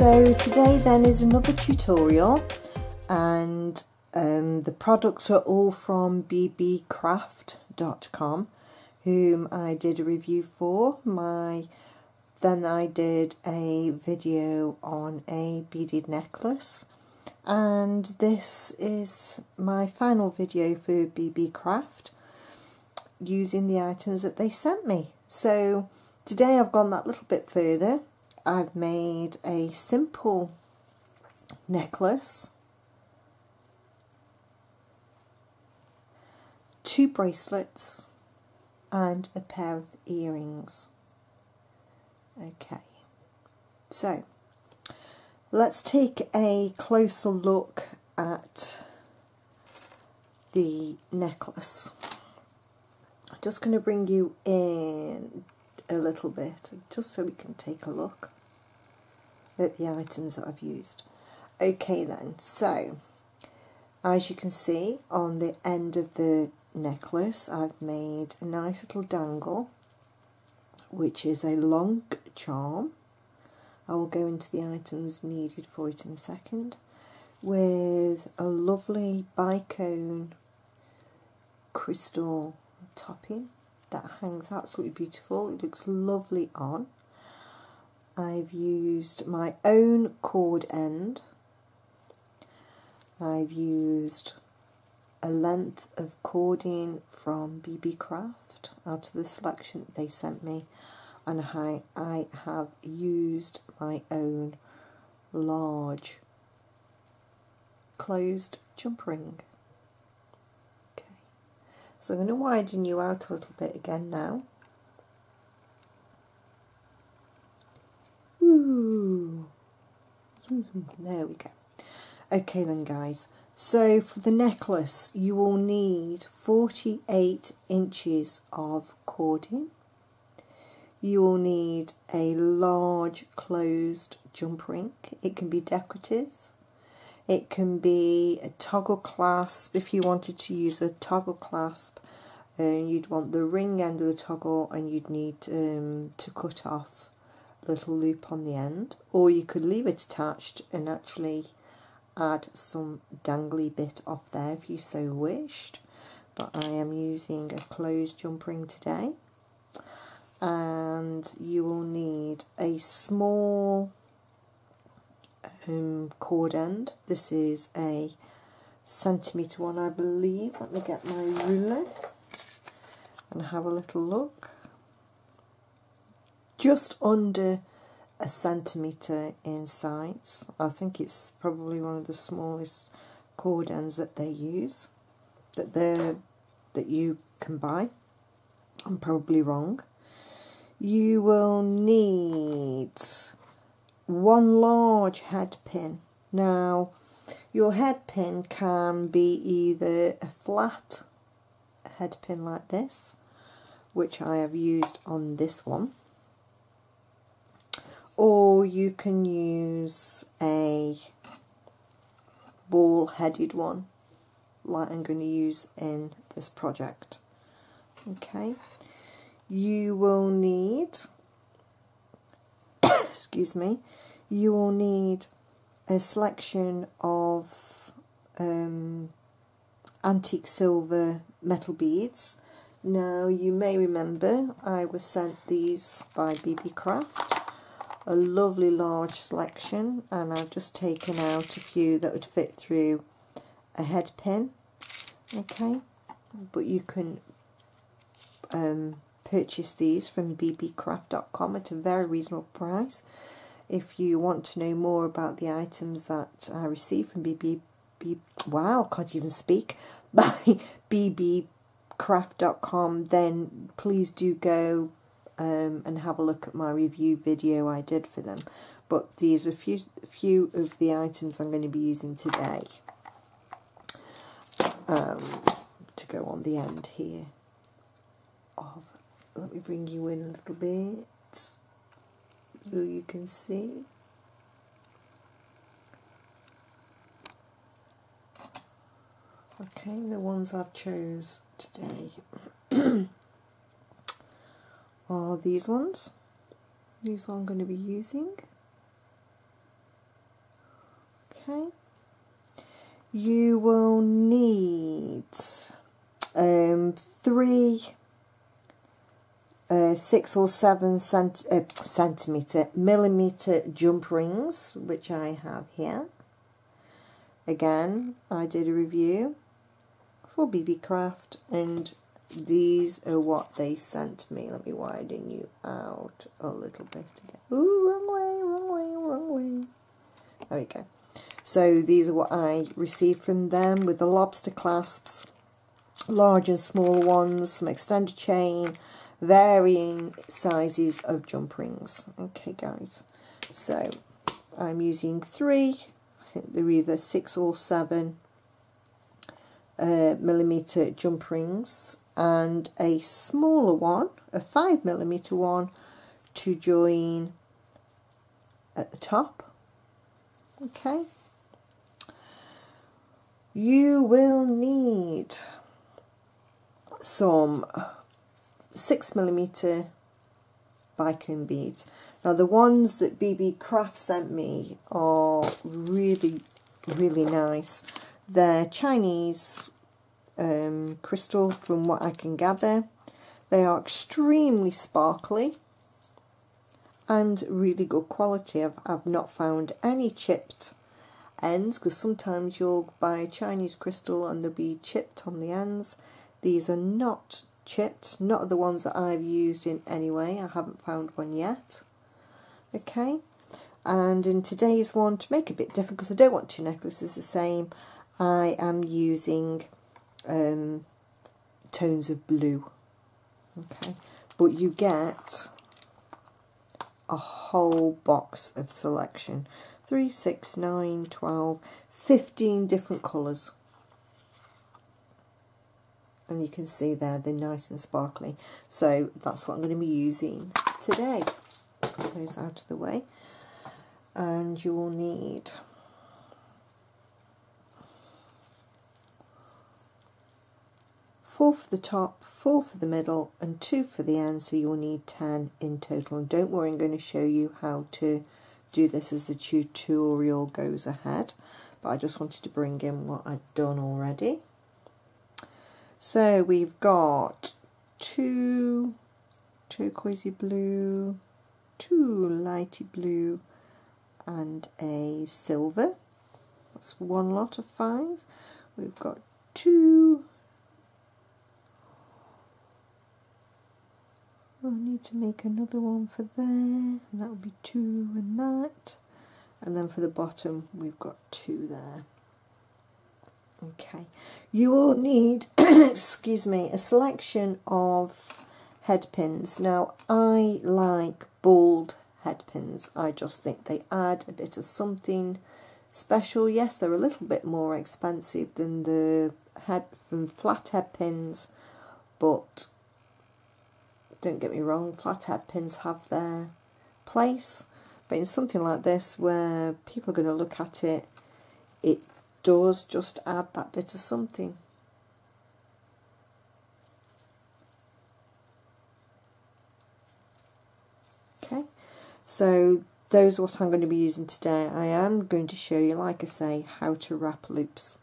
So today then is another tutorial, and the products are all from bbcraft.com, whom I did a review for. Then I did a video on a beaded necklace, and this is my final video for BB Craft using the items that they sent me. So today I've gone that little bit further. I've made a simple necklace, 2 bracelets and a pair of earrings. Okay, so let's take a closer look at the necklace. I'm just going to bring you in a little bit just so we can take a look at the items that I've used. Okay then, so as you can see on the end of the necklace I've made a nice little dangle, which is a long charm. I will go into the items needed for it in a second, with a lovely bicone crystal topping that hangs absolutely beautiful. It looks lovely on. I've used my own cord end. I've used a length of cording from BB Craft out of the selection that they sent me, and I have used my own large closed jump ring. So I'm going to widen you out a little bit again now. Ooh. There we go. Okay then guys, so for the necklace you will need 48 inches of cording. You will need a large closed jump ring. It can be decorative. It can be a toggle clasp. If you wanted to use a toggle clasp, you'd want the ring end of the toggle, and you'd need to cut off the little loop on the end, or you could leave it attached and actually add some dangly bit off there if you so wished. But I am using a closed jump ring today. And you will need a small cord end. This is a centimetre one, I believe. Let me get my ruler and have a little look. Just under a centimetre in size. I think it's probably one of the smallest cord ends that they use, that you can buy. I'm probably wrong. You will need 1 large headpin. Now, your headpin can be either a flat headpin like this, which I have used on this one, or you can use a ball-headed one, like I'm going to use in this project. Okay. You will need, excuse me, you will need a selection of antique silver metal beads. Now you may remember I was sent these by BB Craft, a lovely large selection, and I've just taken out a few that would fit through a head pin. Okay, but you can purchase these from bbcraft.com at a very reasonable price. If you want to know more about the items that I received from wow, can't even speak, by bbcraft.com, then please do go and have a look at my review video I did for them. But these are a few of the items I'm going to be using today to go on the end here. Let me bring you in a little bit so you can see. Okay, the ones I've chose today are these ones. These are I'm going to be using. Okay. You will need 3 6 or 7 millimeter jump rings, which I have here. Again, I did a review for BB Craft, and these are what they sent me. Let me widen you out a little bit again. Ooh, wrong way, wrong way, wrong way. There we go. So these are what I received from them, with the lobster clasps, large and small ones, some extended chain, varying sizes of jump rings. Okay guys, so I'm using 3, I think they're either 6 or 7 millimeter jump rings, and a smaller one, a 5 millimeter one, to join at the top. Okay. You will need some 6 millimeter bicone beads. Now the ones that BB Craft sent me are really nice. They're Chinese crystal, from what I can gather. They are extremely sparkly and really good quality. I've not found any chipped ends, because sometimes you'll buy Chinese crystal and they'll be chipped on the ends. These are not chipped, not the ones that I've used in any way. I haven't found one yet. Okay, and in today's one, to make it a bit different, because I don't want 2 necklaces the same, I am using tones of blue. Okay, but you get a whole box of selection. 3, 6, 9, 12, 15 different colours. And you can see there, they're nice and sparkly. So that's what I'm going to be using today. Put those out of the way. And you will need 4 for the top, 4 for the middle, and 2 for the end. So you'll need 10 in total. And don't worry, I'm going to show you how to do this as the tutorial goes ahead, but I just wanted to bring in what I've done already. So we've got 2 turquoisey blue, 2 lighty blue, and a silver. That's 1 lot of 5. We've got 2. I'll need to make another one for there, and that will be 2 and that. And then for the bottom, we've got 2 there. Okay, you will need, excuse me, a selection of headpins. Now, I like bold headpins. I just think they add a bit of something special. Yes, they're a little bit more expensive than the flat headpins, but don't get me wrong, flat headpins have their place. But in something like this, where people are going to look at it, it does just add that bit of something. Okay, so those are what I'm going to be using today. I am going to show you, like I say, how to wrap loops.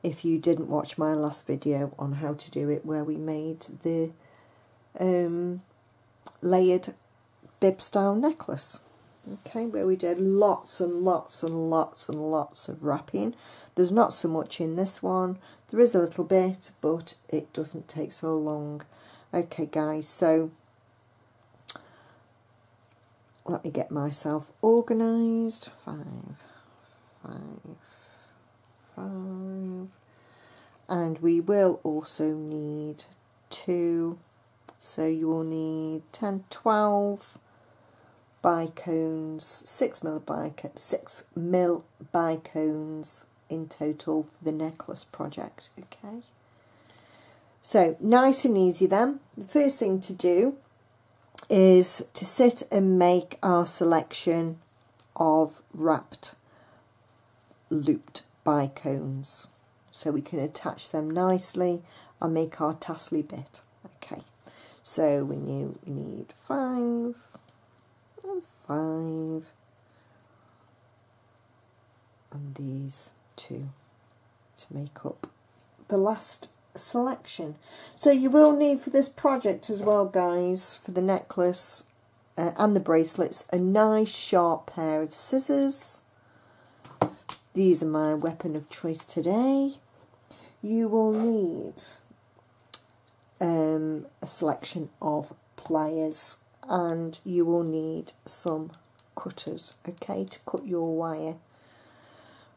If you didn't watch my last video on how to do it, where we made the layered bib style necklace. Okay, where we did lots and lots and lots and lots of wrapping. There's not so much in this one. There is a little bit, but it doesn't take so long. Okay guys, so let me get myself organised. 5, 5, 5. And we will also need 2. So you will need 10, 12 bicones, 6 mil bicones in total for the necklace project. Okay, so nice and easy then. The first thing to do is to sit and make our selection of wrapped looped bicones, so we can attach them nicely and make our tassely bit. Okay, so we need 5 and 5 and these two to make up the last selection. So you will need for this project as well, guys, for the necklace and the bracelets, a nice sharp pair of scissors. These are my weapon of choice today. You will need a selection of pliers, and you will need some cutters, okay, to cut your wire.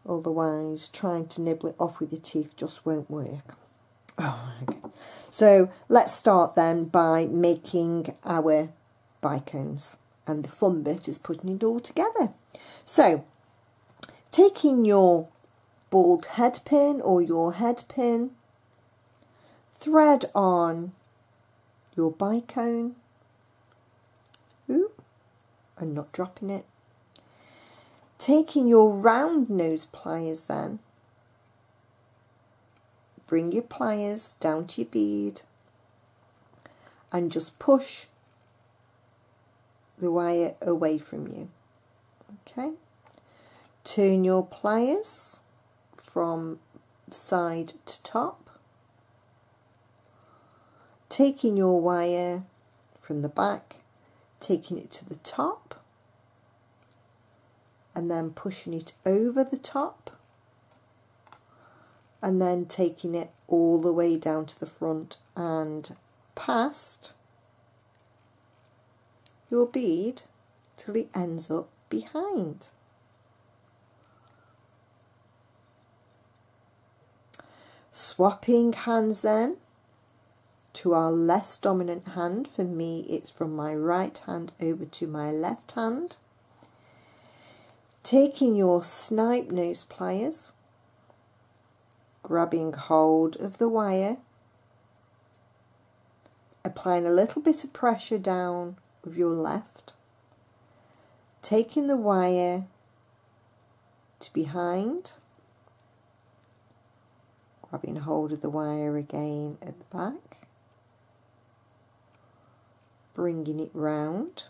Otherwise, trying to nibble it off with your teeth just won't work. Oh, okay. So let's start then by making our bicones, and the fun bit is putting it all together. So taking your bald headpin or your headpin, thread on your bicone, and not dropping it. Taking your round nose pliers then, bring your pliers down to your bead and just push the wire away from you. Okay. Turn your pliers from side to top, taking your wire from the back, taking it to the top, and then pushing it over the top, and then taking it all the way down to the front and past your bead till it ends up behind. Swapping hands then to our less dominant hand. For me, it's from my right hand over to my left hand. Taking your snipe nose pliers, grabbing hold of the wire, applying a little bit of pressure down with your left, taking the wire to behind, grabbing hold of the wire again at the back, bringing it round,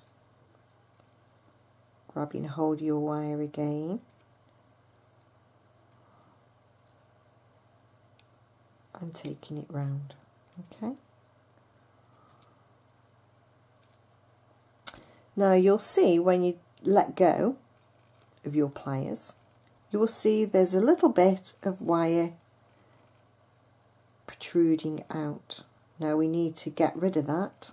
grabbing hold of your wire again, and taking it round. Okay. Now you'll see when you let go of your pliers, you will see there's a little bit of wire protruding out. Now we need to get rid of that.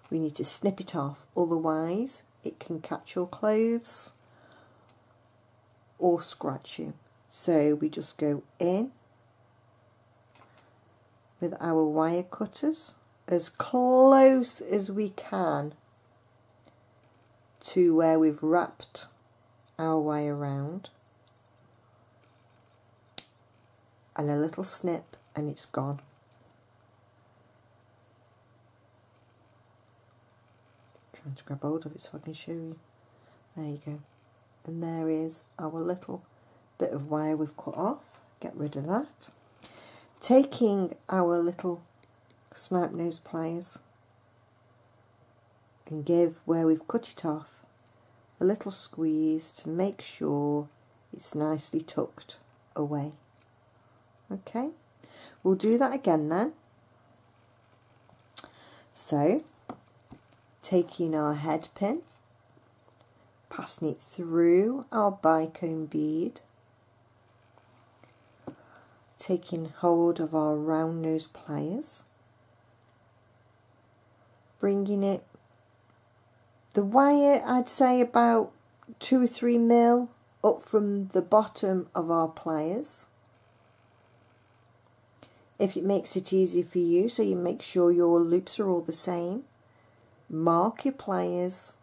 We need to snip it off, otherwise it can catch your clothes or scratch you. So we just go in with our wire cutters as close as we can to where we've wrapped our wire around, and a little snip and it's gone. Trying to grab hold of it so I can show you. There you go. And there is our little bit of wire we've cut off. Get rid of that. Taking our little snipe nose pliers and give where we've cut it off a little squeeze to make sure it's nicely tucked away. Okay, we'll do that again then. So taking our head pin, passing it through our bicone bead, taking hold of our round nose pliers, bringing it, the wire I'd say about 2 or 3 mil up from the bottom of our pliers. If it makes it easy for you, so you make sure your loops are all the same, mark your pliers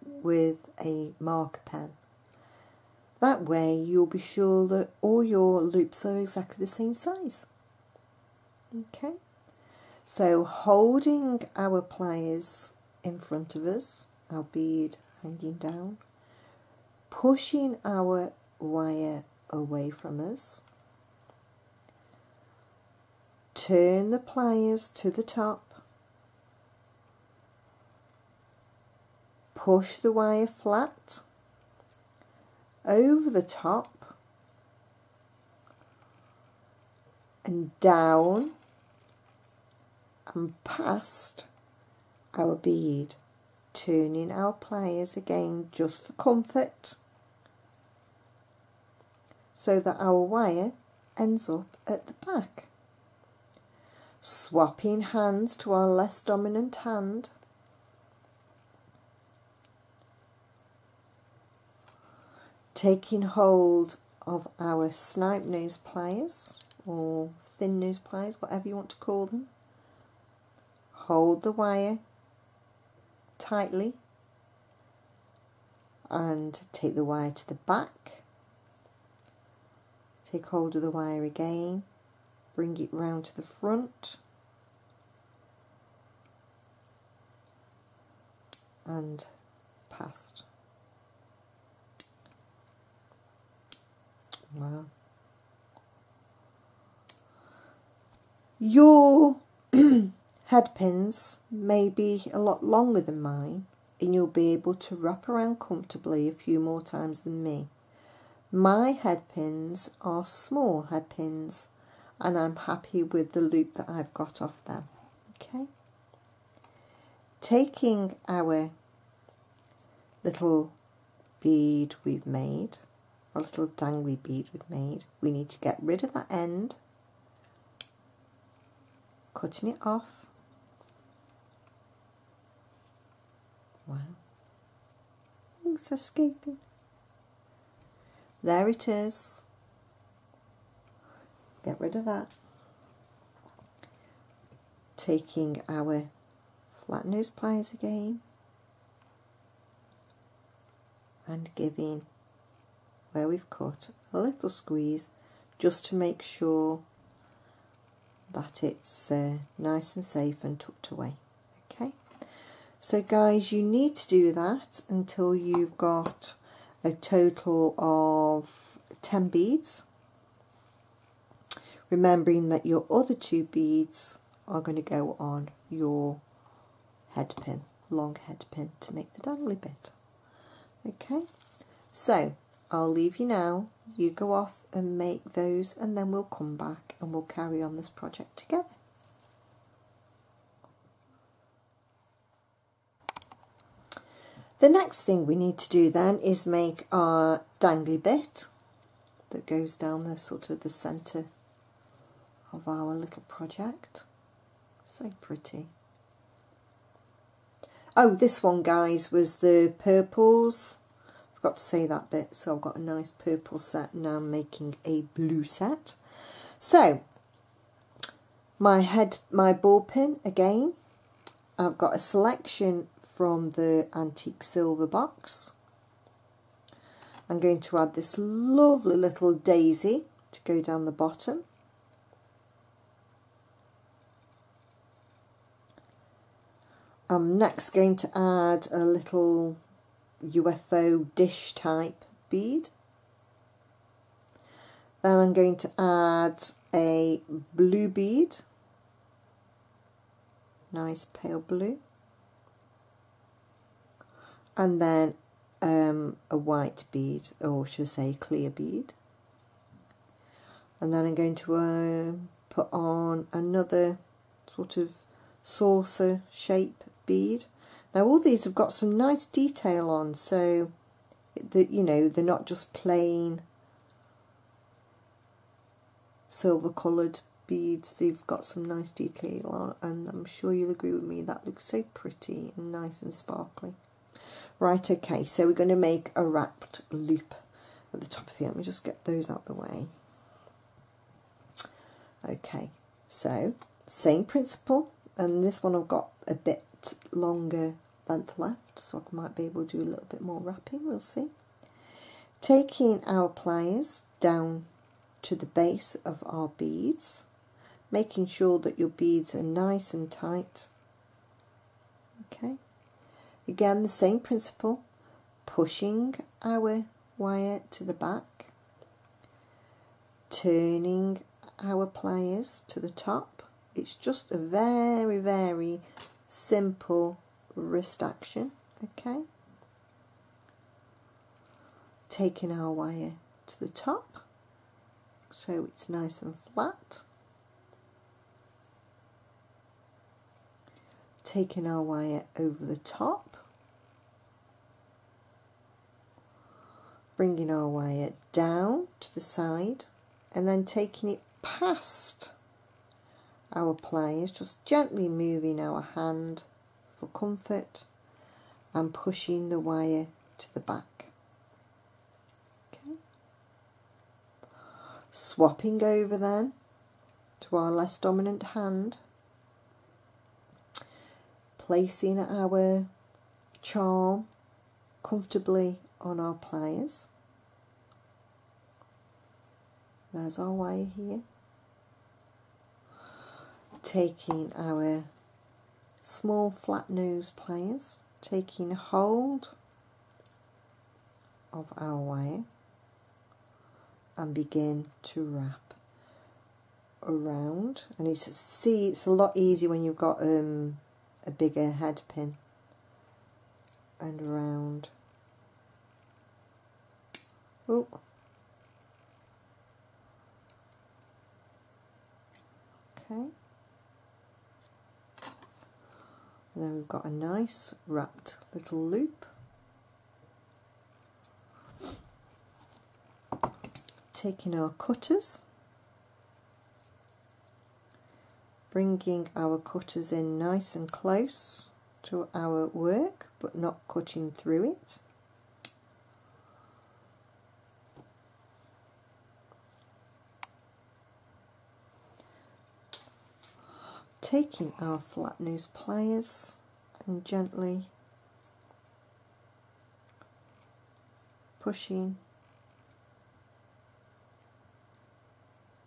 with a marker pen. That way you'll be sure that all your loops are exactly the same size. Okay, so holding our pliers in front of us, our bead hanging down, pushing our wire away from us, turn the pliers to the top, push the wire flat, over the top and down and past our bead, turning our pliers again just for comfort, so that our wire ends up at the back. Swapping hands to our less dominant hand. Taking hold of our snipe nose pliers or thin nose pliers, whatever you want to call them. Hold the wire tightly and take the wire to the back. Take hold of the wire again, bring it round to the front and past. Wow. Your headpins may be a lot longer than mine, and you'll be able to wrap around comfortably a few more times than me. My headpins are small headpins, and I'm happy with the loop that I've got off them. Okay. Taking our little bead we've made, a little dangly bead we've made, we need to get rid of that end, cutting it off. Wow. Oh, it's escaping. There it is. Get rid of that. Taking our flat nose pliers again and giving where we've cut a little squeeze just to make sure that it's nice and safe and tucked away. Okay, so guys, you need to do that until you've got a total of 10 beads, remembering that your other 2 beads are going to go on your headpin, long headpin, to make the dangly bit. Okay, so I'll leave you now, you go off and make those, and then we'll come back and we'll carry on this project together. The next thing we need to do then is make our dangly bit that goes down the sort of the centre of our little project. So pretty. Oh, this one, guys, was the purples. Forgot to say that bit. So I've got a nice purple set, now I'm making a blue set. So my ball pin again. I've got a selection from the antique silver box. I'm going to add this lovely little daisy to go down the bottom. I'm next going to add a little UFO dish type bead. Then I'm going to add a blue bead, nice pale blue, and then a white bead, or should I say clear bead. And then I'm going to put on another sort of saucer shape bead. Now all these have got some nice detail on, so that, you know, they're not just plain silver coloured beads, they've got some nice detail on, and I'm sure you'll agree with me, that looks so pretty and nice and sparkly. Right, okay, so we're going to make a wrapped loop at the top of here. Let me just get those out the way. Okay, so same principle, and this one I've got a bit longer length left, so I might be able to do a little bit more wrapping, we'll see. Taking our pliers down to the base of our beads, making sure that your beads are nice and tight. Okay, again the same principle, pushing our wire to the back, turning our pliers to the top. It's just a very, very simple wrist action. Okay, taking our wire to the top so it's nice and flat, taking our wire over the top, bringing our wire down to the side, and then taking it past our pliers, just gently moving our hand for comfort and pushing the wire to the back. Okay. Swapping over then to our less dominant hand, placing our charm comfortably on our pliers. There's our wire here. Taking our small flat nose pliers, taking hold of our wire and begin to wrap around. And it's a lot easier when you've got a bigger head pin, and around. Oh. Okay. And then we've got a nice wrapped little loop. Taking our cutters, bringing our cutters in nice and close to our work, but not cutting through it. Taking our flat nose pliers and gently pushing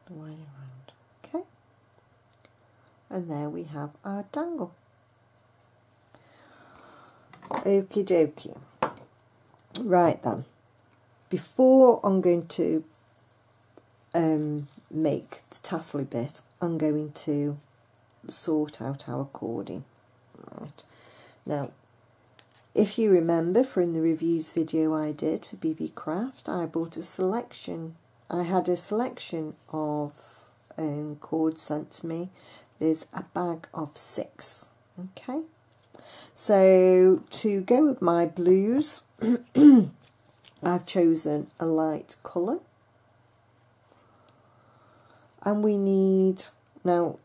the wire around. Okay, and there we have our dangle. Okie dokie. Right then, before I'm going to make the tassel bit, I'm going to sort out our cording. Right. Now, if you remember from the reviews video I did for BB Craft, I bought a selection. I had a selection of cords sent to me. There's a bag of 6. Okay. So to go with my blues, I've chosen a light colour. And we need, now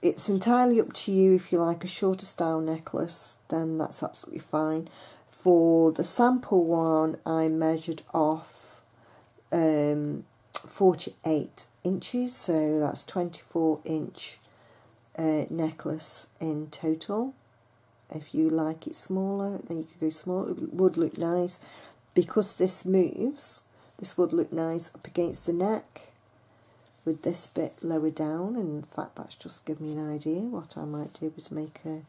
it's entirely up to you if you like a shorter style necklace, then that's absolutely fine. For the sample one, I measured off 48 inches, so that's 24-inch necklace in total. If you like it smaller, then you could go smaller. It would look nice. Because this moves, this would look nice up against the neck with this bit lower down. And in fact, that's just given me an idea. What I might do is make a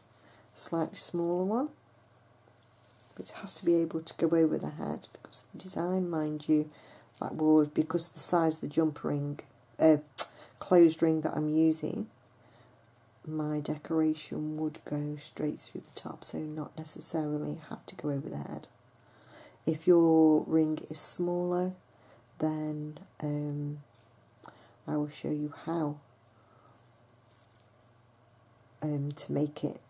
slightly smaller one. But it has to be able to go over the head, because the design, mind you, that would, because of the size of the jump ring, closed ring that I'm using, my decoration would go straight through the top, so not necessarily have to go over the head. If your ring is smaller, then I will show you how to make it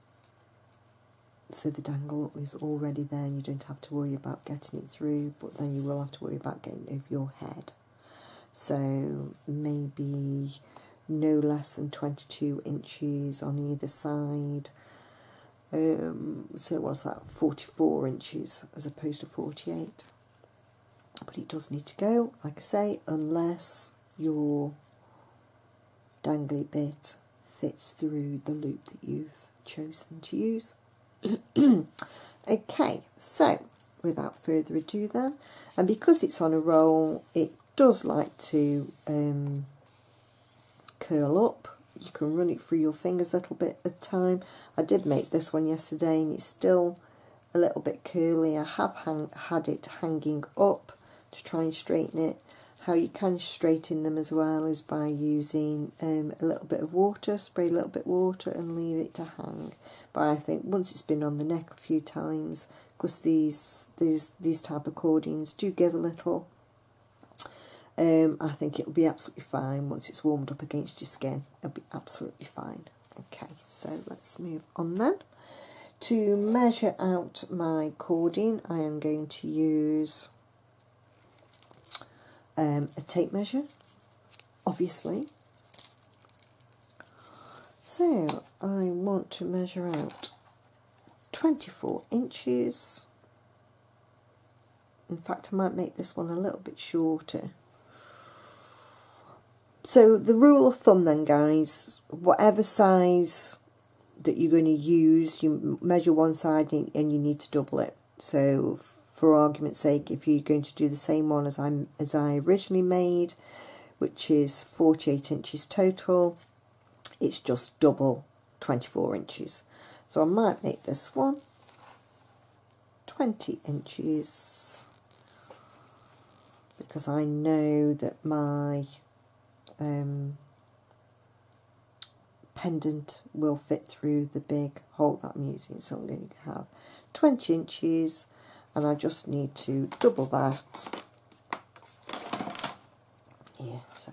so the dangle is already there and you don't have to worry about getting it through, but then you will have to worry about getting it over your head. So maybe no less than 22 inches on either side. So what's that, 44 inches as opposed to 48. But it does need to go, like I say, unless your dangly bit fits through the loop that you've chosen to use. Okay, so without further ado then, and because it's on a roll, it does like to curl up. You can run it through your fingers a little bit at a time. I did make this one yesterday and it's still a little bit curly. I have had it hanging up to try and straighten it. How you can straighten them as well is by using a little bit of water, spray a little bit of water and leave it to hang. But I think once it's been on the neck a few times, because these type of cordings do give a little, I think it'll be absolutely fine once it's warmed up against your skin. It'll be absolutely fine. Okay, so let's move on then. To measure out my cording, I am going to use a tape measure, obviously. So I want to measure out 24 inches. In fact, I might make this one a little bit shorter. So the rule of thumb then, guys, whatever size that you're going to use, you measure one side and you need to double it. So for argument's sake, if you're going to do the same one as I originally made, which is 48 inches total, it's just double 24 inches. So I might make this one 20 inches because I know that my pendant will fit through the big hole that I'm using. So I'm going to have 20 inches and I just need to double that. Yeah, so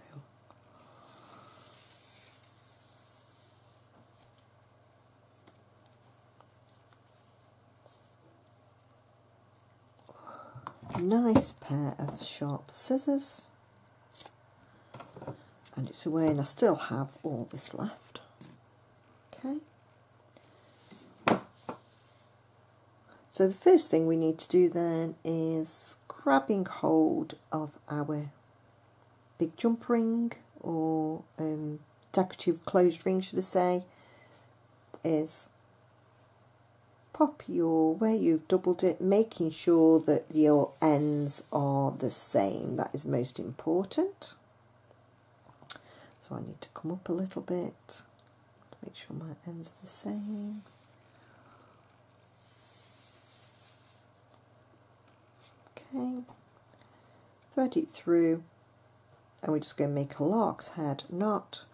nice pair of sharp scissors, and it's away, and I still have all this left. Okay, so the first thing we need to do then is grabbing hold of our big jump ring, or decorative closed ring should I say, is pop where you've doubled it, making sure that your ends are the same. That is most important. So I need to come up a little bit to make sure my ends are the same. Okay, thread it through, and we're just going to make a lark's head knot,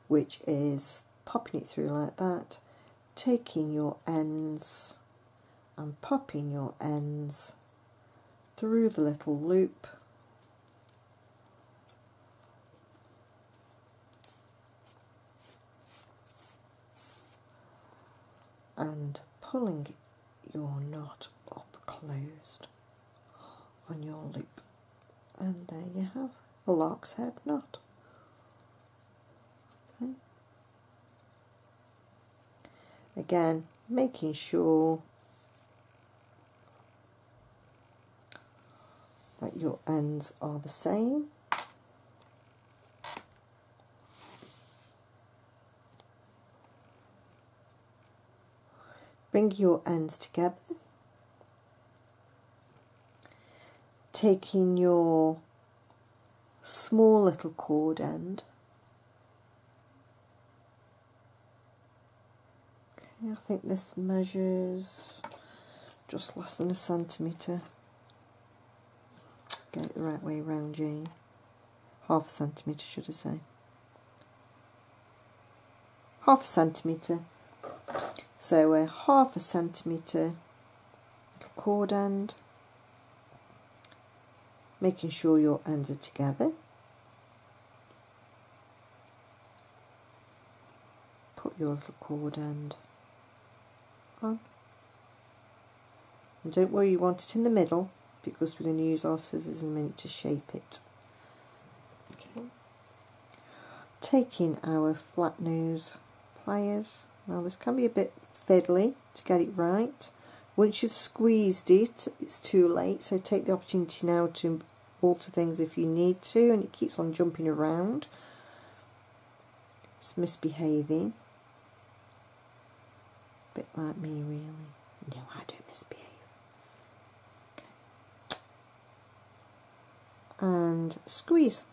which is popping it through like that, taking your ends and popping your ends through the little loop, and pulling your knot up closed on your loop, and there you have a lark's head knot. Okay. Again, making sure that your ends are the same. Bring your ends together, taking your small little cord end. Okay, I think this measures just less than a centimetre. Get it the right way round, Jane. Half a centimetre, should I say. Half a centimetre. So a half a centimetre little cord end, making sure your ends are together. Put your little cord end on. And don't worry, you want it in the middle, because we're going to use our scissors in a minute to shape it. Okay. Taking our flat nose pliers. Now this can be a bit fiddly to get it right. Once you've squeezed it, it's too late, so take the opportunity now to alter things if you need to, and it keeps on jumping around. It's misbehaving. A bit like me, really. No, I don't misbehave. Okay. And squeeze.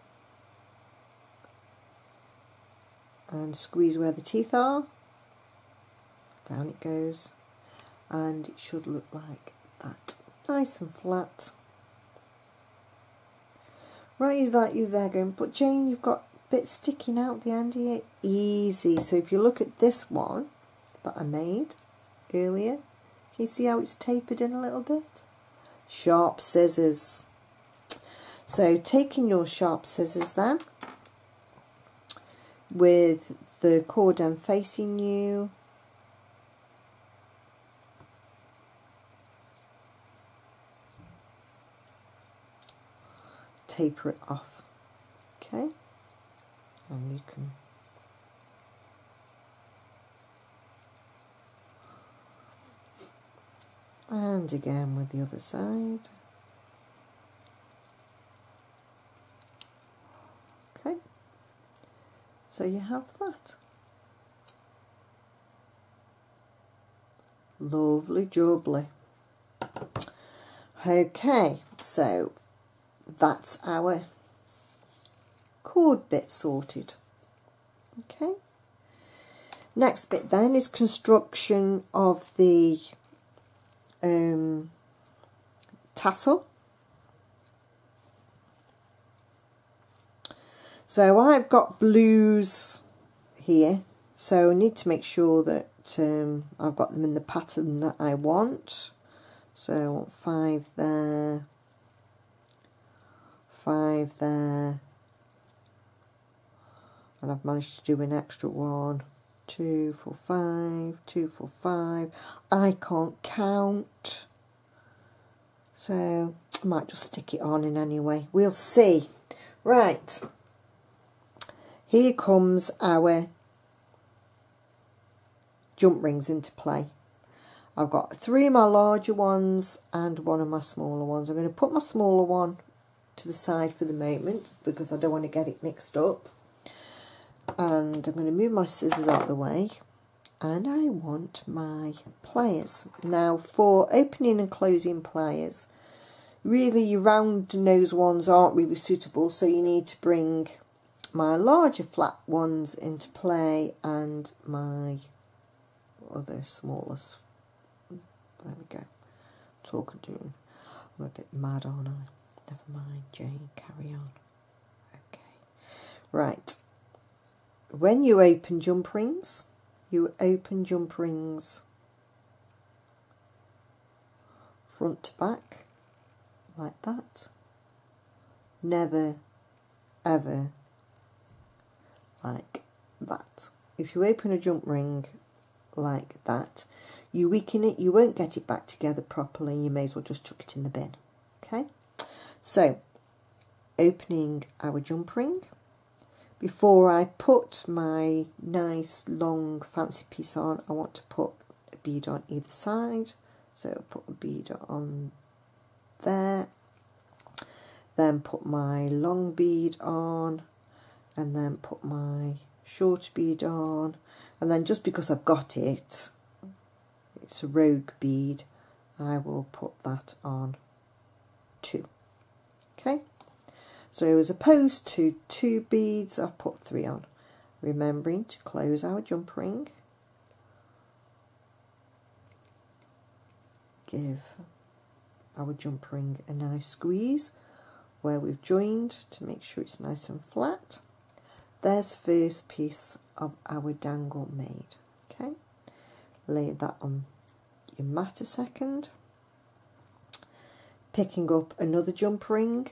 And squeeze where the teeth are. Down it goes, and it should look like that, nice and flat. Right, you're there going, but Jane, you've got bits sticking out the end here. Easy. So if you look at this one that I made earlier, can you see how it's tapered in a little bit? Sharp scissors. So taking your sharp scissors then, with the cord end facing you, taper it off, okay, and you can and again with the other side. Okay, so you have that. Lovely jubbly. Okay, so that's our cord bit sorted. Okay, next bit then is construction of the tassel. So I've got blues here, so I need to make sure that I've got them in the pattern that I want. So I want 5 there, 5 there, and I've managed to do an extra one. 2, 4, 5, 2, 4, 5. I can't count, so I might just stick it on in any way. We'll see. Right, here comes our jump rings into play. I've got 3 of my larger ones and 1 of my smaller ones. I'm going to put my smaller one to the side for the moment because I don't want to get it mixed up. And I'm going to move my scissors out of the way, and I want my pliers. Now for opening and closing pliers, really your round nose ones aren't really suitable, so you need to bring my larger flat ones into play and my other smallest. There we go. Talking to him. I'm a bit mad, aren't I? Never mind, Jane, carry on. Okay. Right. When you open jump rings, you open jump rings front to back, like that. Never, ever like that. If you open a jump ring like that, you weaken it, you won't get it back together properly, you may as well just chuck it in the bin. Okay, so opening our jump ring. Before I put my nice long fancy piece on, I want to put a bead on either side. So I'll put a bead on there, then put my long bead on, and then put my short bead on, and then just because I've got it, it's a rogue bead, I will put that on too. Okay, so as opposed to 2 beads, I've put 3 on, remembering to close our jump ring, give our jump ring a nice squeeze where we've joined to make sure it's nice and flat. There's the first piece of our dangle made. Okay, lay that on your mat a second, picking up another jump ring,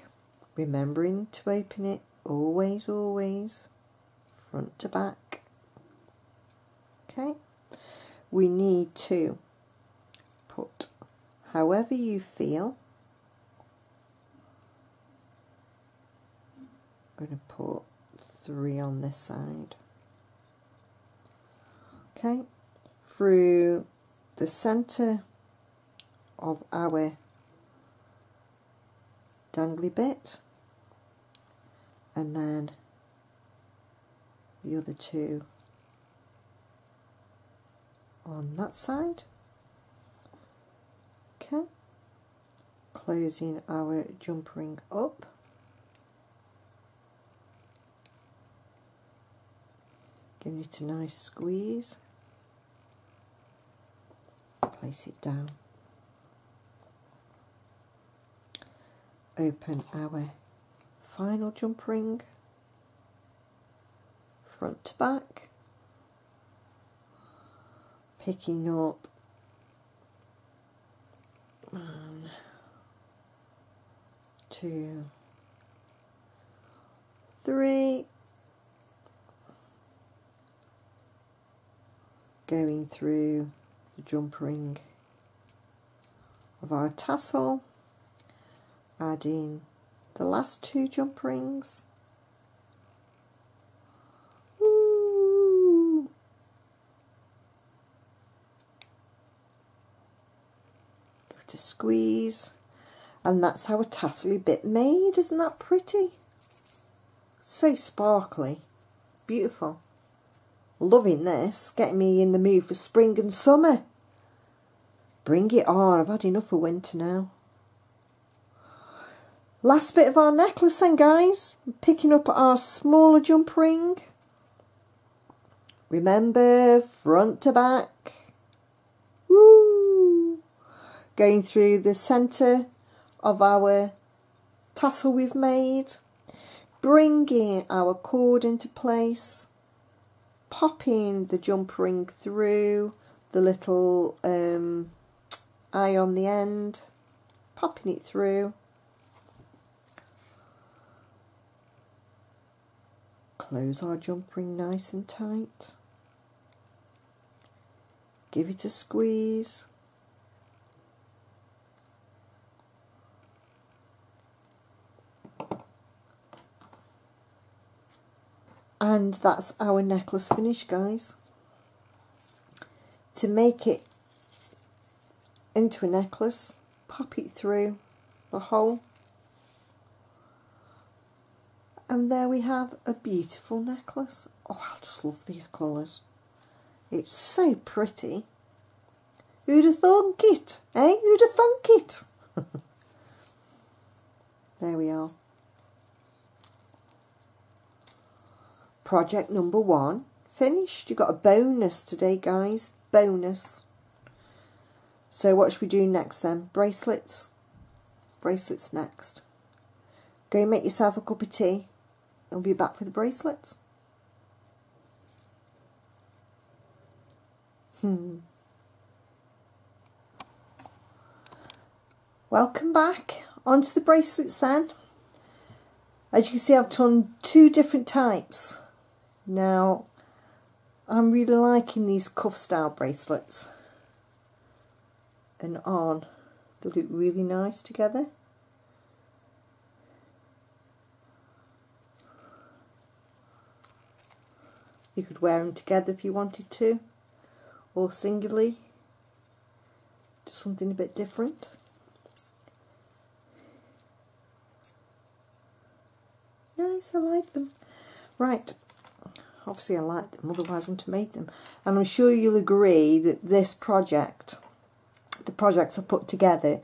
remembering to open it always front to back. Okay, we need to put however you feel. I'm going to put 3 on this side. Okay, through the centre of our dangly bit, and then the other 2 on that side. Okay, closing our jump ring up, giving it a nice squeeze, place it down, open our final jump ring, front to back, picking up 1, 2, 3, going through the jump ring of our tassel, adding the last 2 jump rings. Woo. Give it a squeeze, and that's our tassely bit made. Isn't that pretty? So sparkly, beautiful. Loving this, getting me in the mood for spring and summer. Bring it on, I've had enough of winter now. Last bit of our necklace then, guys. Picking up our smaller jump ring. Remember, front to back. Woo! Going through the centre of our tassel we've made. Bringing our cord into place. Popping the jump ring through the little eye on the end. Popping it through. Close our jump ring nice and tight. Give it a squeeze. And that's our necklace finished, guys. To make it into a necklace, pop it through the hole. And there we have a beautiful necklace. Oh, I just love these colours. It's so pretty. Who'd have thunk it? Eh? Who'd have thunk it? There we are. Project number 1 finished. You've got a bonus today, guys. Bonus. So what should we do next then? Bracelets. Bracelets next. Go and make yourself a cup of tea. I'll be back for the bracelets. Welcome back. Onto the bracelets then. As you can see, I've done 2 different types. Now, I'm really liking these cuff style bracelets. And on, they look really nice together. You could wear them together if you wanted to, or singly, just something a bit different. Nice, I like them. Right, obviously I like them, otherwise I wouldn't have made them. And I'm sure you'll agree that this project, the projects I put together,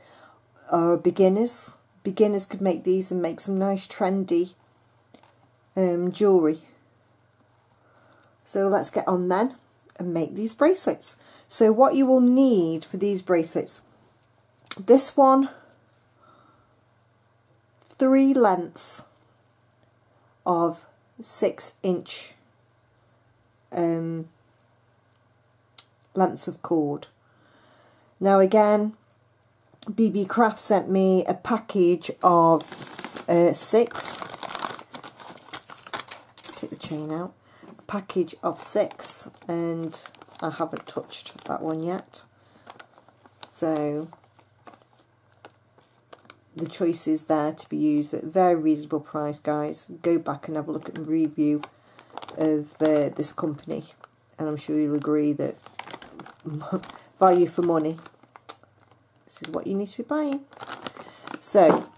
are beginners. Beginners could make these and make some nice trendy jewellery. So let's get on then and make these bracelets. So what you will need for these bracelets, this one, 3 lengths of 6-inch lengths of cord. Now again, BB Craft sent me a package of 6. Take the chain out. Package of 6, and I haven't touched that one yet, so the choice is there to be used at a very reasonable price, guys. Go back and have a look at the review of this company, and I'm sure you'll agree that value for money, this is what you need to be buying. So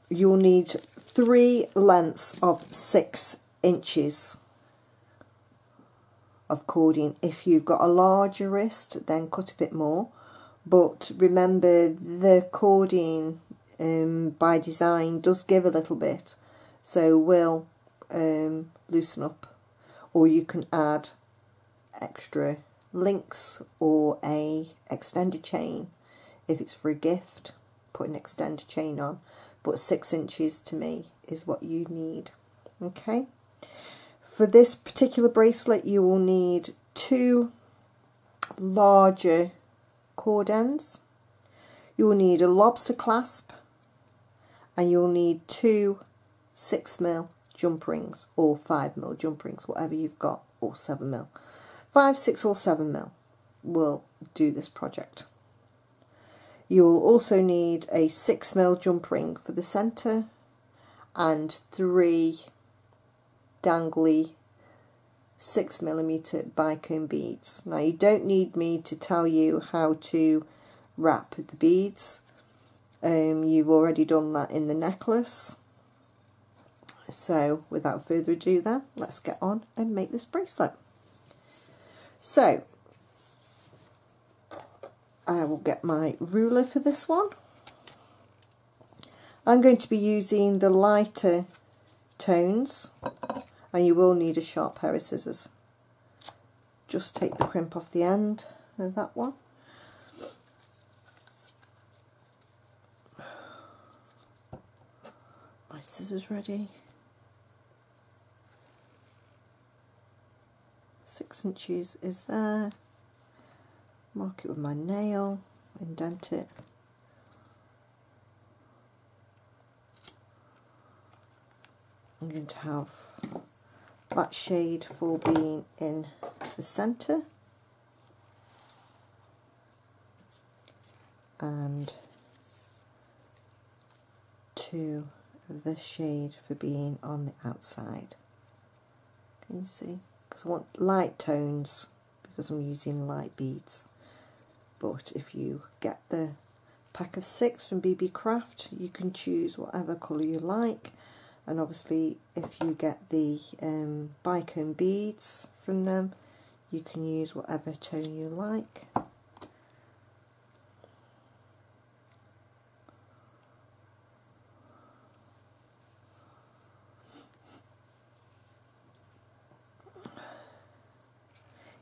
you'll need 3 lengths of 6 inches of cording. If you've got a larger wrist, then cut a bit more, but remember the cording by design does give a little bit, so we'll loosen up, or you can add extra links or a extender chain if it's for a gift. Put an extender chain on, but 6 inches to me is what you need. Okay, for this particular bracelet you will need 2 larger cord ends, you will need a lobster clasp, and you'll need 2 6mm jump rings, or 5mm jump rings, whatever you've got, or 7mm. 5, 6 or 7mm will do this project. You'll also need a 6mm jump ring for the centre and 3 dangly 6mm bicone beads. Now you don't need me to tell you how to wrap the beads. You've already done that in the necklace. So without further ado then, let's get on and make this bracelet. So I will get my ruler for this one. I'm going to be using the lighter tones, and you will need a sharp pair of scissors. Just take the crimp off the end of that one. My scissors ready. 6 inches is there. Mark it with my nail, indent it. I'm going to have that shade for being in the centre, and 2 of this shade for being on the outside. Can you see? Because I want light tones because I'm using light beads. But if you get the pack of 6 from BB Craft, you can choose whatever colour you like. And obviously if you get the bicone beads from them, you can use whatever tone you like.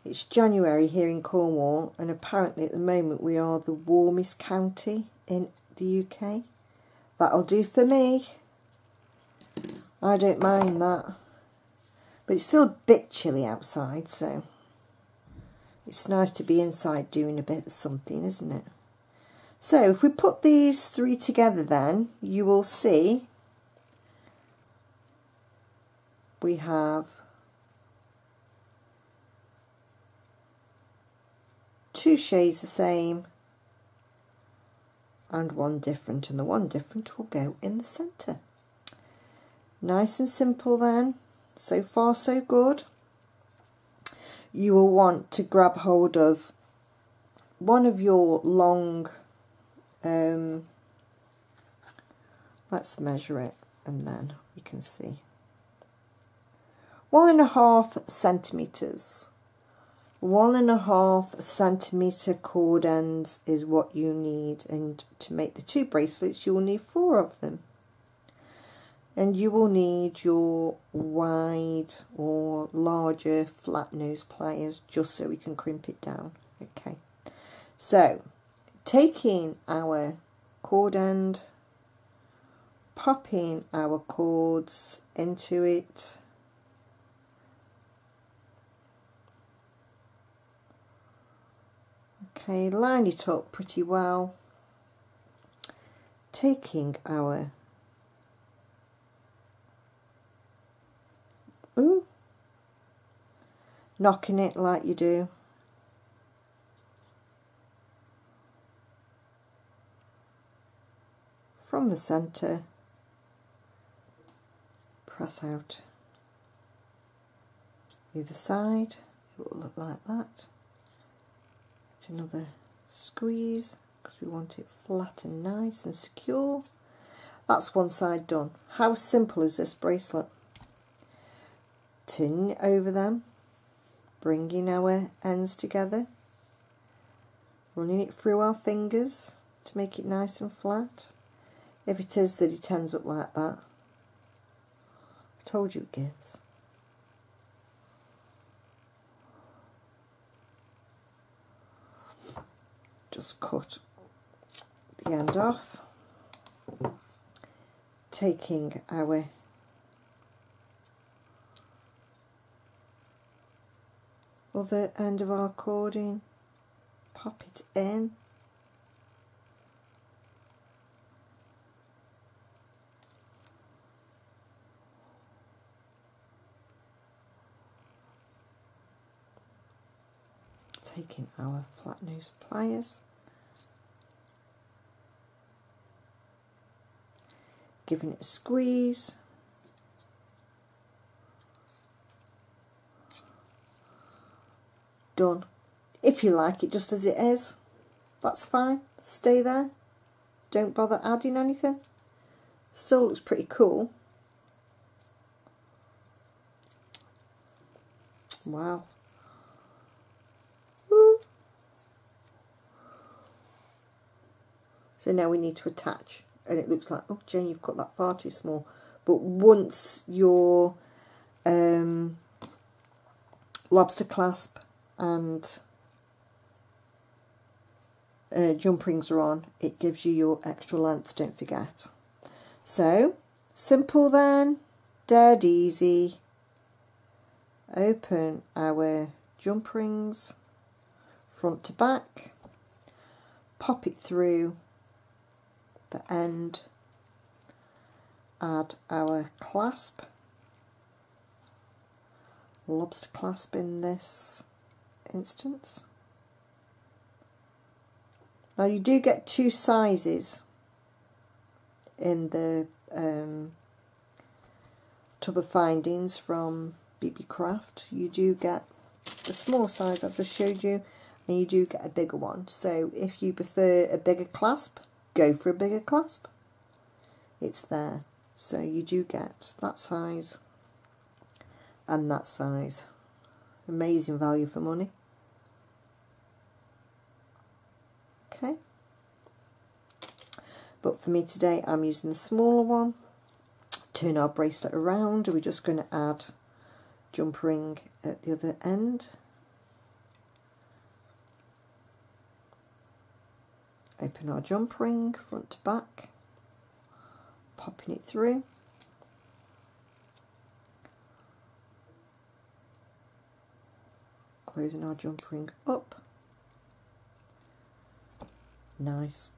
It's January here in Cornwall, and apparently at the moment we are the warmest county in the UK. That'll do for me. I don't mind that. But it's still a bit chilly outside, so it's nice to be inside doing a bit of something, isn't it? So if we put these 3 together then, you will see we have 2 shades the same and 1 different, and the 1 different will go in the centre. Nice and simple then. So far so good. You will want to grab hold of one of your long, let's measure it and then we can see, 1.5 centimetres. 1.5 centimetre cord ends is what you need, and to make the 2 bracelets you will need 4 of them. And you will need your wide or larger flat nose pliers just so we can crimp it down. Okay, so taking our cord end, popping our cords into it, okay, line it up pretty well, taking our knocking it like you do, from the centre, press out either side, it will look like that. Get another squeeze because we want it flat and nice and secure. That's one side done. How simple is this bracelet? Turning it over them, bringing our ends together, running it through our fingers to make it nice and flat. If it is that it ends up like that, I told you it gives. Just cut the end off. taking our other end of our cording, pop it in, taking our flat nose pliers, giving it a squeeze, done. If you like it just as it is, that's fine, stay there, don't bother adding anything. Still looks pretty cool. Wow. Woo. So now we need to attach, and it looks like, oh Jane, you've cut that far too small. But once your lobster clasp and jump rings are on, it gives you your extra length, don't forget. So simple then, dead easy. Open our jump rings front to back, pop it through the end, add our clasp, lobster clasp in this instance. Now you do get two sizes in the tub of findings from BB Craft. You do get the small size I've just showed you, and you do get a bigger one. So if you prefer a bigger clasp, go for a bigger clasp. It's there. So you do get that size and that size. Amazing value for money. Okay. But for me today, I'm using the smaller one. Turn our bracelet around, and we're just going to add jump ring at the other end. Open our jump ring front to back, popping it through. Closing our jump ring up. Nice.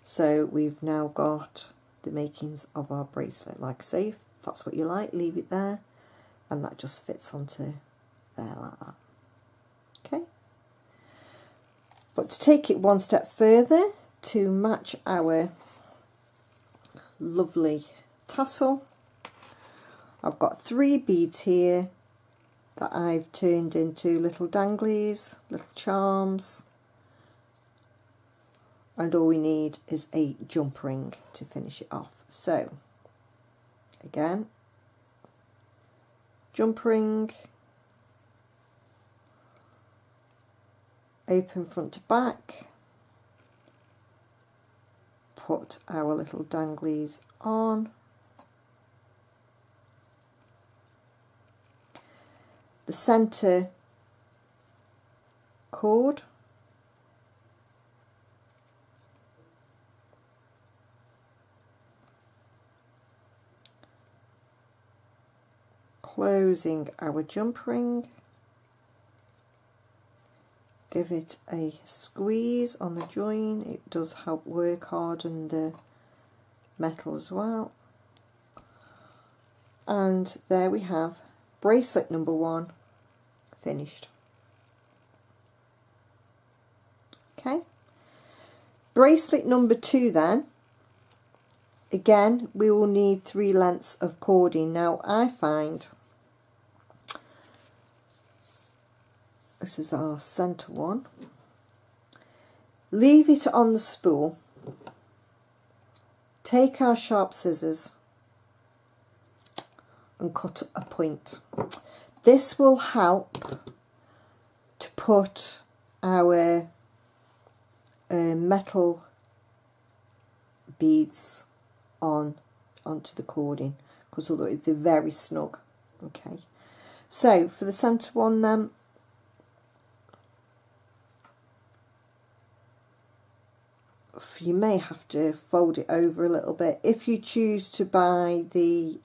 So we've now got the makings of our bracelet. Like I say, if that's what you like, leave it there, and that just fits onto there like that. Okay. But to take it one step further, to match our lovely tassel, I've got 3 beads here that I've turned into little danglies, little charms, and all we need is a jump ring to finish it off. So again, jump ring, open front to back, put our little danglies on, the centre cord, closing our jump ring, give it a squeeze on the join. It does help work harden the metal as well. And there we have bracelet number 1 finished. Okay, bracelet number 2 then. Again, we will need 3 lengths of cording. Now I find this is our centre one. Leave it on the spool. Take our sharp scissors and cut a point. This will help to put our metal beads onto the cording, because otherwise they're very snug. Okay, so for the centre one then, you may have to fold it over a little bit. If you choose to buy the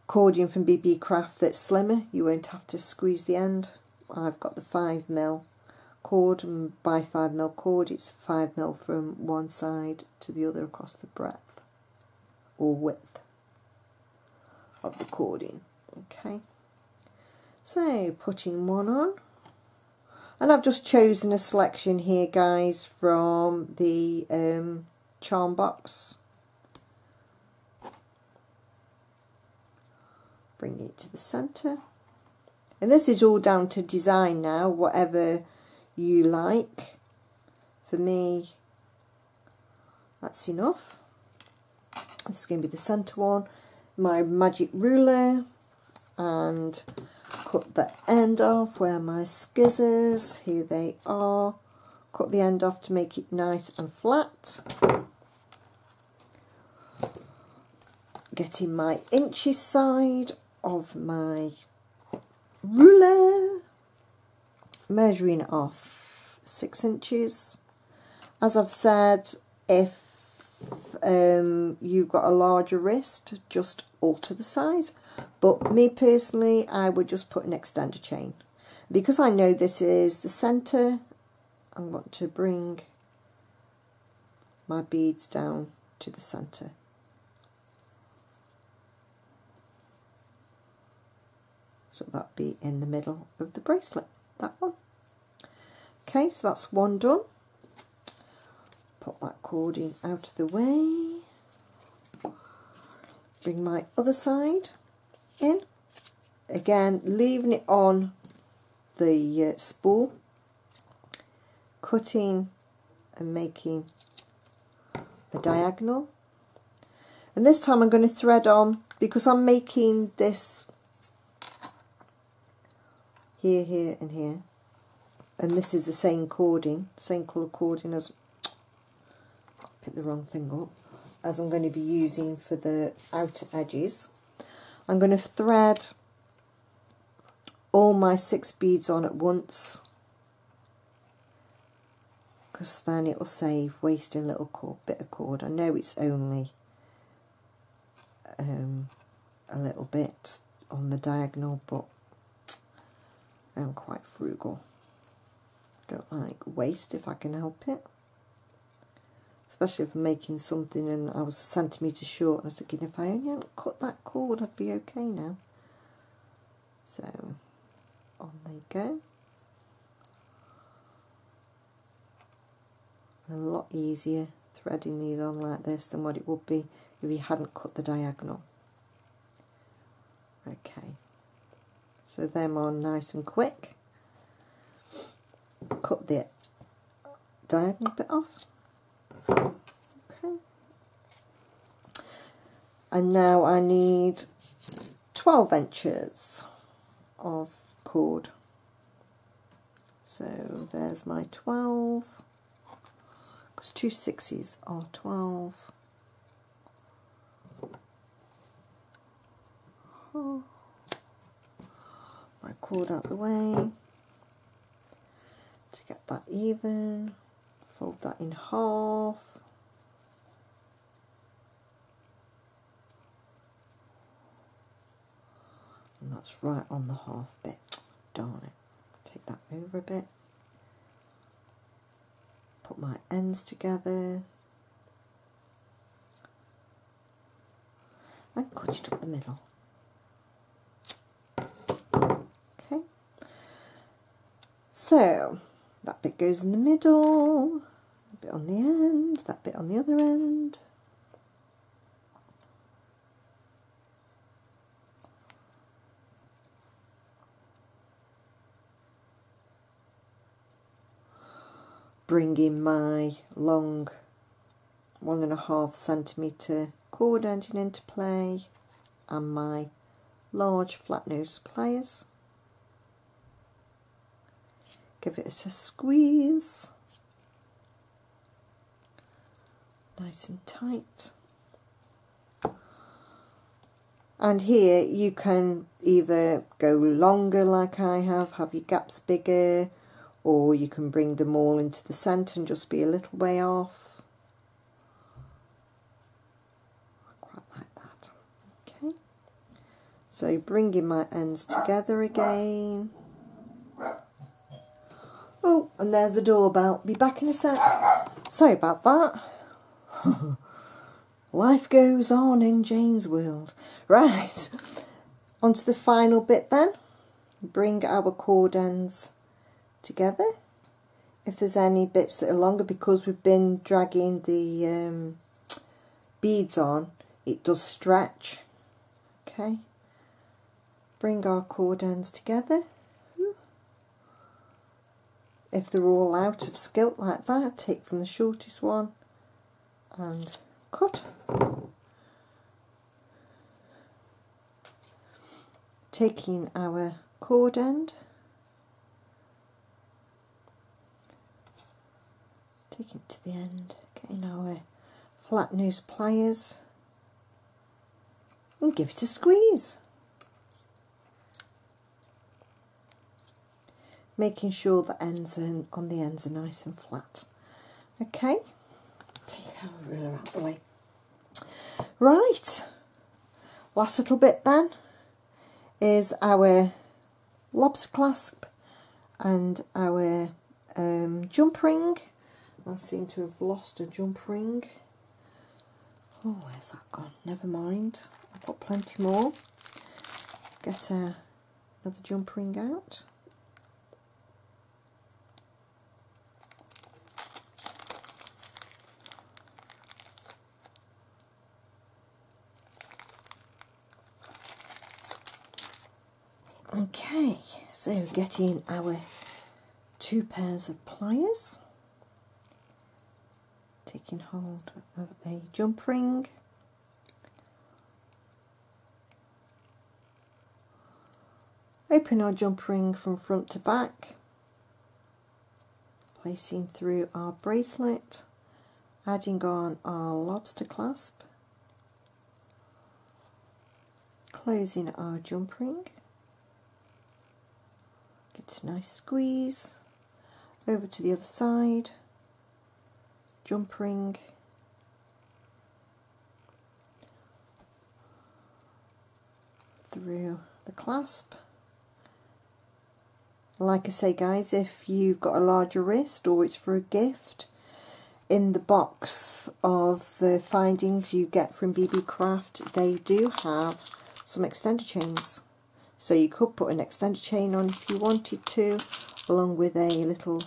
accordion from BB Craft that's slimmer, you won't have to squeeze the end. I've got the 5mm cord, and by 5mm cord it's 5mm from one side to the other across the breadth or width of the accordion. Okay, so putting one on, and I've just chosen a selection here, guys, from the charm box. Bring it to the centre, and this is all down to design now, whatever you like. For me, that's enough. This is going to be the centre one. My magic ruler, and cut the end off where my scissors, here they are. Cut the end off to make it nice and flat. Getting my inches side of my ruler, measuring off 6 inches. As I've said, if you've got a larger wrist, just alter the size, but me personally, I would just put an extender chain. Because I know this is the centre, I want to bring my beads down to the centre. So that'd be in the middle of the bracelet, that one. Okay, so that's one done. Put that cording out of the way. Bring my other side in. Again, leaving it on the spool. Cutting and making a diagonal. And this time I'm going to thread on, because I'm making this here, here and here, and this is the same cording, same colour cording as, pick the wrong thing up, as I'm going to be using for the outer edges. I'm going to thread all my 6 beads on at once, because then it will save wasting a little bit of cord. I know it's only a little bit on the diagonal, but I'm quite frugal. Don't like waste if I can help it. Especially if I'm making something and I was a centimetre short, and I was thinking if I only hadn't cut that cord I'd be okay now. So on they go. A lot easier threading these on like this than what it would be if you hadn't cut the diagonal. Okay. So them on nice and quick. Cut the diagonal bit off. Okay. And now I need 12 inches of cord. So there's my 12, because 2 6s are 12. Oh. My cord out the way to get that even. Fold that in half. And that's right on the half bit. Darn it. Take that over a bit. Put my ends together. And cut it up the middle. Okay. So that bit goes in the middle, a bit on the end, that bit on the other end. Bring in my long 1.5 centimetre cord ending into play, and my large flat nose pliers. Give it a squeeze, nice and tight. And here you can either go longer like I have your gaps bigger, or you can bring them all into the centre and just be a little way off. I quite like that. Okay, so bringing my ends together again. Oh, and there's the doorbell. Be back in a sec. Sorry about that. Life goes on in Jane's world. Right, on to the final bit then. Bring our cord ends together. If there's any bits that are longer, because we've been dragging the beads on, it does stretch. Okay, bring our cord ends together. If they're all out of skilt like that, take from the shortest one and cut. Taking our cord end, taking it to the end, getting our flat nose pliers and give it a squeeze. Making sure the ends on the ends are nice and flat. Okay, take our ruler out of the way. Right, last little bit then is our lobster clasp and our jump ring. I seem to have lost a jump ring. Oh, where's that gone? Never mind, I've got plenty more. Get another jump ring out. Okay, so getting our 2 pairs of pliers, taking hold of a jump ring, open our jump ring from front to back, placing through our bracelet, adding on our lobster clasp, closing our jump ring. Get a nice squeeze, over to the other side, jump ring, through the clasp. Like I say guys, if you've got a larger wrist or it's for a gift, in the box of findings you get from BB Craft, they do have some extender chains. So you could put an extender chain on if you wanted to, along with a little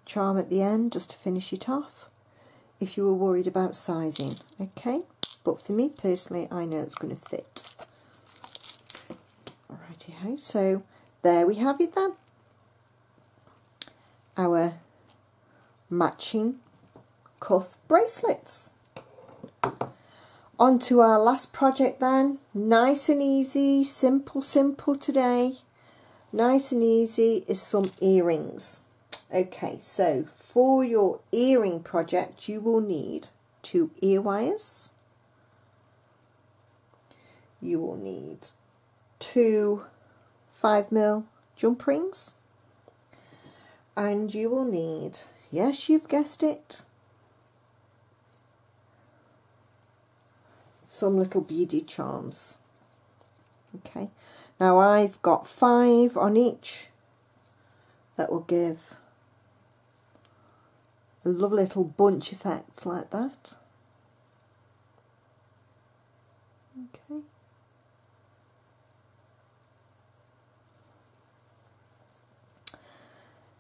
charm at the end just to finish it off, if you were worried about sizing. Okay, but for me personally, I know it's going to fit. Alrighty ho, so there we have it then. Our matching cuff bracelets. On to our last project then. Nice and easy, simple today. Nice and easy is some earrings. Okay, so for your earring project you will need 2 ear wires. You will need 2 5mm jump rings. And you will need, yes you've guessed it, some little beaded charms. Okay, now I've got 5 on each. That will give a lovely little bunch effect like that. Okay.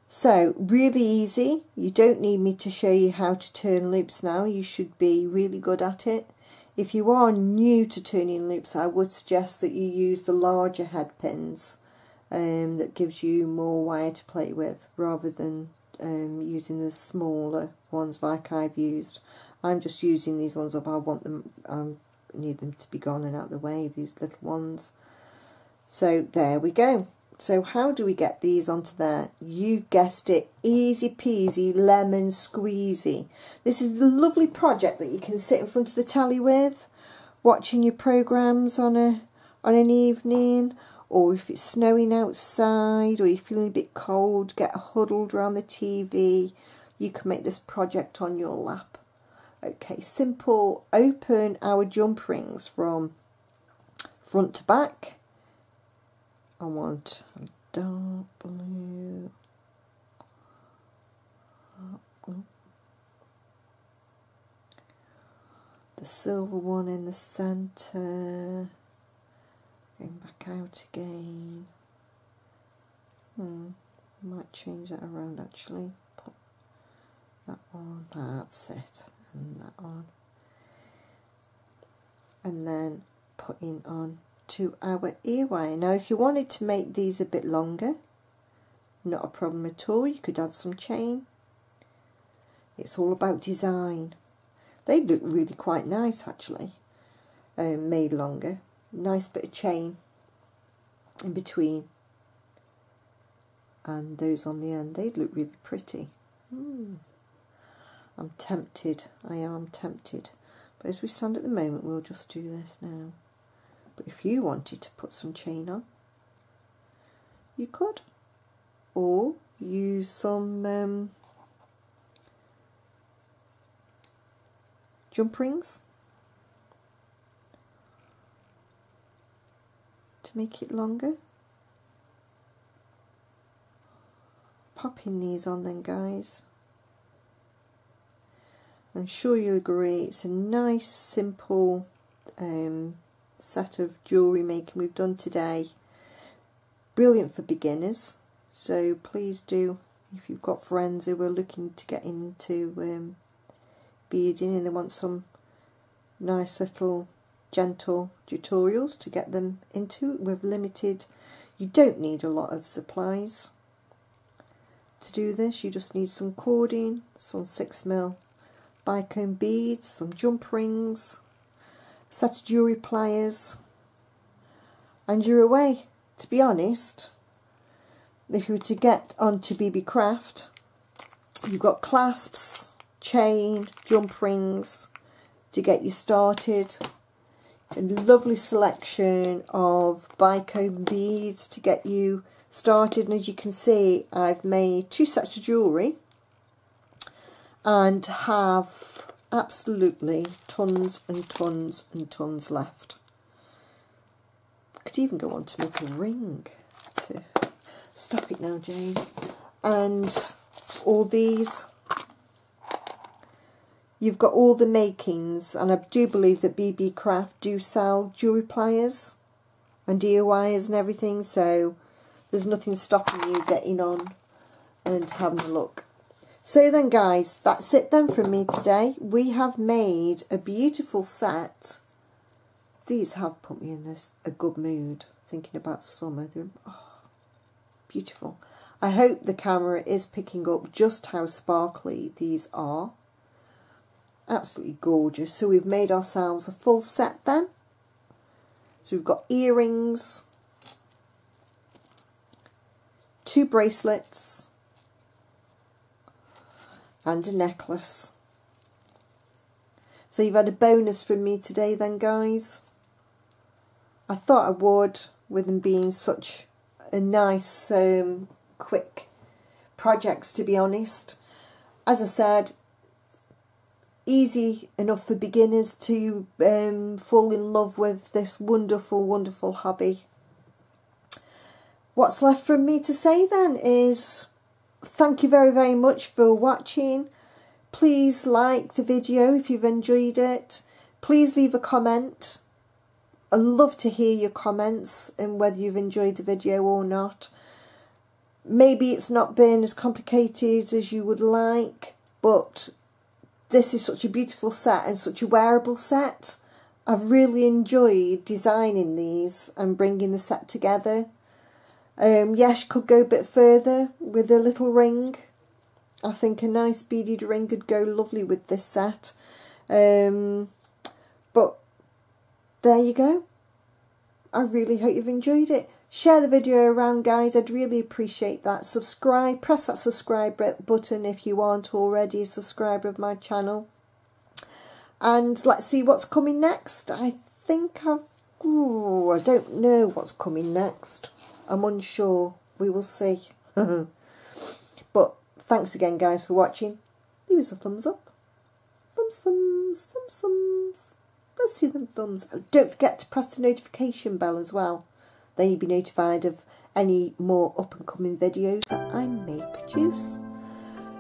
So really easy. You don't need me to show you how to turn loops now. You should be really good at it. If you are new to turning loops, I would suggest that you use the larger headpins that gives you more wire to play with, rather than using the smaller ones like I've used. I'm just using these ones up. I want them, need them to be gone and out of the way, these little ones. So there we go. So how do we get these onto there? You guessed it, easy peasy lemon squeezy. This is the lovely project that you can sit in front of the telly with, watching your programmes on an evening, or if it's snowing outside, or you're feeling a bit cold, get huddled around the TV, you can make this project on your lap. Okay, simple. Open our jump rings from front to back. I want a dark blue. The silver one in the centre. Going back out again. Might change that around actually. Put that on. That's it. And that on. And then putting on to our ear wire. Now if you wanted to make these a bit longer, not a problem at all. You could add some chain. It's all about design. They look really quite nice actually, made longer. Nice bit of chain in between, and those on the end, they'd look really pretty. I'm tempted, I am tempted, but as we stand at the moment, we'll just do this now. But if you wanted to put some chain on, you could, or use some jump rings to make it longer. Popping these on then, guys. I'm sure you'll agree it's a nice simple set of jewellery making we've done today. Brilliant for beginners, so please do, if you've got friends who are looking to get into beading and they want some nice little gentle tutorials to get them into it with limited, you don't need a lot of supplies to do this. You just need some cording, some 6mm bicone beads, some jump rings, a set of jewellery pliers, and you're away. To be honest, if you were to get onto BB Craft, you've got clasps, chain, jump rings to get you started, a lovely selection of bicone beads to get you started, and as you can see, I've made 2 sets of jewellery and have absolutely tons and tons and tons left. I could even go on to make a ring. Stop it now, Jane. And all these, you've got all the makings, and I do believe that BB Craft do sell jewellery pliers and earwires and everything, so there's nothing stopping you getting on and having a look. So then, guys, that's it then from me today. We have made a beautiful set. These have put me in a good mood, thinking about summer. They're beautiful. I hope the camera is picking up just how sparkly these are. Absolutely gorgeous. So we've made ourselves a full set then. So we've got earrings, 2 bracelets, and a necklace. So you've had a bonus from me today then, guys. I thought I would, with them being such a nice, quick projects, to be honest. As I said, easy enough for beginners to fall in love with this wonderful, wonderful hobby. What's left from me to say then is thank you very, very much for watching. Please like the video if you've enjoyed it. Please leave a comment. I love to hear your comments and whether you've enjoyed the video or not. Maybe it's not been as complicated as you would like, but this is such a beautiful set and such a wearable set. I've really enjoyed designing these and bringing the set together. Yes, could go a bit further with a little ring. I think a nice beaded ring could go lovely with this set. But there you go. I really hope you've enjoyed it. Share the video around, guys. I'd really appreciate that. Subscribe. Press that subscribe button if you aren't already a subscriber of my channel. And let's see what's coming next. I think I've Ooh, I don't know what's coming next. I'm unsure. We will see. But thanks again, guys, for watching. Leave us a thumbs up. Thumbs, thumbs, thumbs, thumbs. Let's see them thumbs. Oh, don't forget to press the notification bell as well. Then you'll be notified of any more up-and-coming videos that I may produce.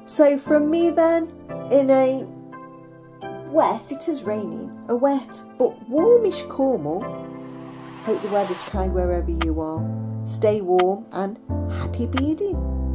So from me then, in a wet, it is raining, a wet but warmish Cornwall. Hope the weather's kind wherever you are. Stay warm and happy beading.